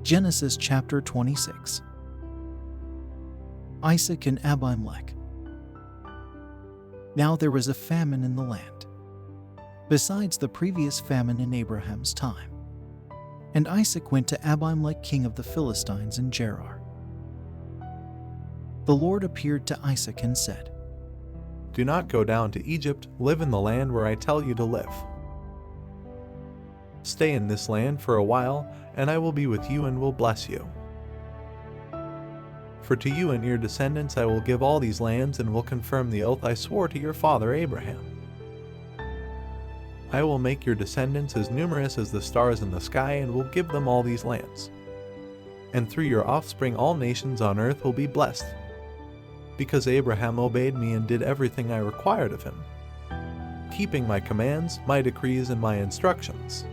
Genesis chapter 26. Isaac and Abimelech. Now there was a famine in the land, besides the previous famine in Abraham's time. And Isaac went to Abimelech king of the Philistines in Gerar. The Lord appeared to Isaac and said, Do not go down to Egypt, live in the land where I tell you to live. Stay in this land for a while, and I will be with you and will bless you. For to you and your descendants I will give all these lands and will confirm the oath I swore to your father Abraham. I will make your descendants as numerous as the stars in the sky and will give them all these lands. And through your offspring all nations on earth will be blessed, because Abraham obeyed me and did everything I required of him, keeping my commands, my decrees, and my instructions.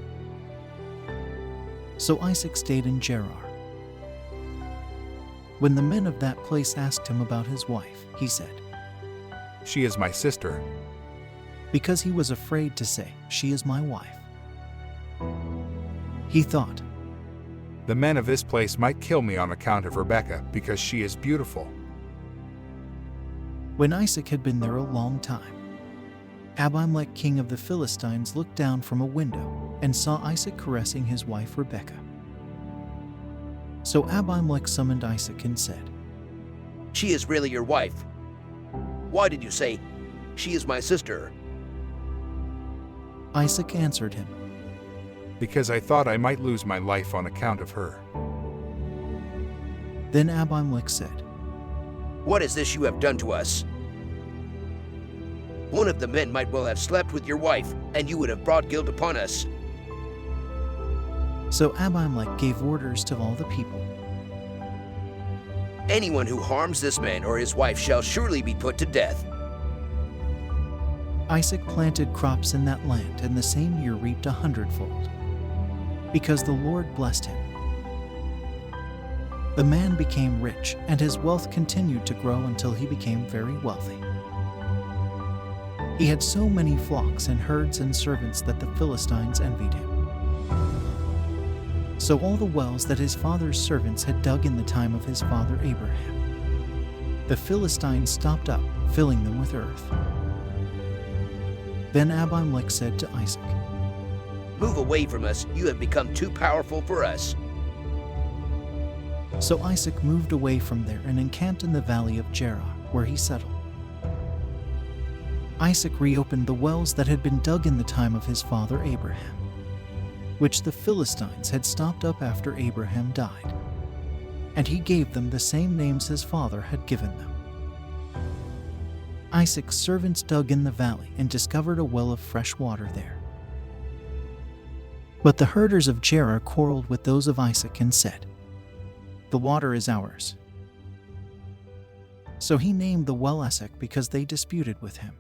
So Isaac stayed in Gerar. When the men of that place asked him about his wife, he said, She is my sister. Because he was afraid to say, She is my wife. He thought, The men of this place might kill me on account of Rebekah, because she is beautiful. When Isaac had been there a long time, Abimelech king of the Philistines looked down from a window and saw Isaac caressing his wife Rebekah. So Abimelech summoned Isaac and said, She is really your wife. Why did you say, She is my sister? Isaac answered him, Because I thought I might lose my life on account of her. Then Abimelech said, What is this you have done to us? One of the men might well have slept with your wife, and you would have brought guilt upon us. So Abimelech gave orders to all the people, Anyone who harms this man or his wife shall surely be put to death. Isaac planted crops in that land and the same year reaped 100-fold, because the Lord blessed him. The man became rich, and his wealth continued to grow until he became very wealthy. He had so many flocks and herds and servants that the Philistines envied him. So all the wells that his father's servants had dug in the time of his father Abraham, the Philistines stopped up, filling them with earth. Then Abimelech said to Isaac, Move away from us, you have become too powerful for us. So Isaac moved away from there and encamped in the valley of Gerar, where he settled. Isaac reopened the wells that had been dug in the time of his father Abraham, which the Philistines had stopped up after Abraham died, and he gave them the same names his father had given them. Isaac's servants dug in the valley and discovered a well of fresh water there. But the herders of Gerar quarreled with those of Isaac and said, The water is ours. So he named the well Esek because they disputed with him.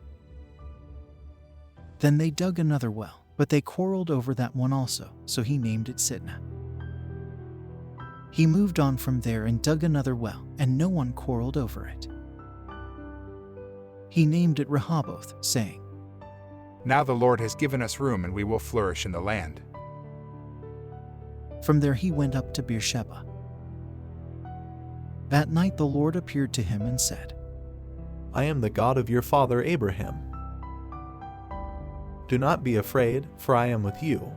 Then they dug another well, but they quarreled over that one also, so he named it Sitnah. He moved on from there and dug another well, and no one quarreled over it. He named it Rehoboth, saying, Now the Lord has given us room and we will flourish in the land. From there he went up to Beersheba. That night the Lord appeared to him and said, I am the God of your father Abraham. Do not be afraid, for I am with you.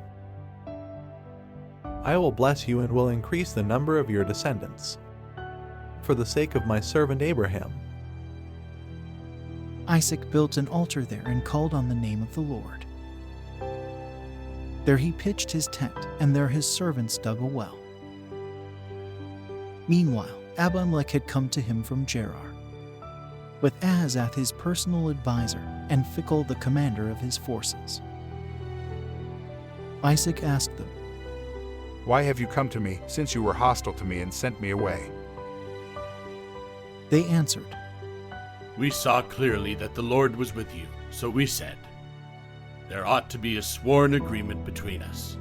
I will bless you and will increase the number of your descendants, for the sake of my servant Abraham. Isaac built an altar there and called on the name of the Lord. There he pitched his tent, and there his servants dug a well. Meanwhile, Abimelech had come to him from Gerar, with Ahazath his personal advisor, and Phicol the commander of his forces. Isaac asked them, Why have you come to me, since you were hostile to me and sent me away? They answered, We saw clearly that the Lord was with you, so we said, There ought to be a sworn agreement between us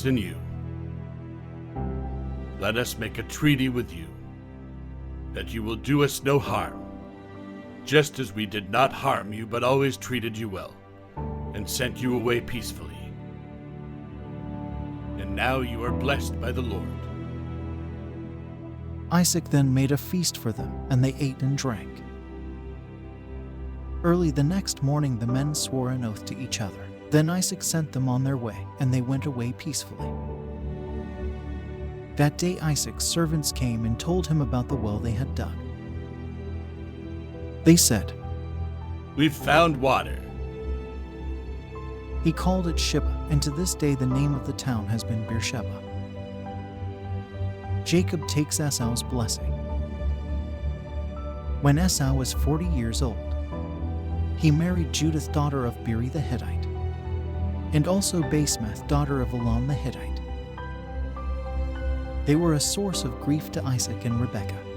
and you. Let us make a treaty with you, that you will do us no harm, just as we did not harm you but always treated you well, and sent you away peacefully. And now you are blessed by the Lord. Isaac then made a feast for them, and they ate and drank. Early the next morning the men swore an oath to each other. Then Isaac sent them on their way, and they went away peacefully. That day Isaac's servants came and told him about the well they had dug. They said, We've found water. He called it Sheba, and to this day the name of the town has been Beersheba. Jacob takes Esau's blessing. When Esau was 40 years old, he married Judith, daughter of Beeri the Hittite, and also Basemath, daughter of Elon the Hittite. They were a source of grief to Isaac and Rebekah.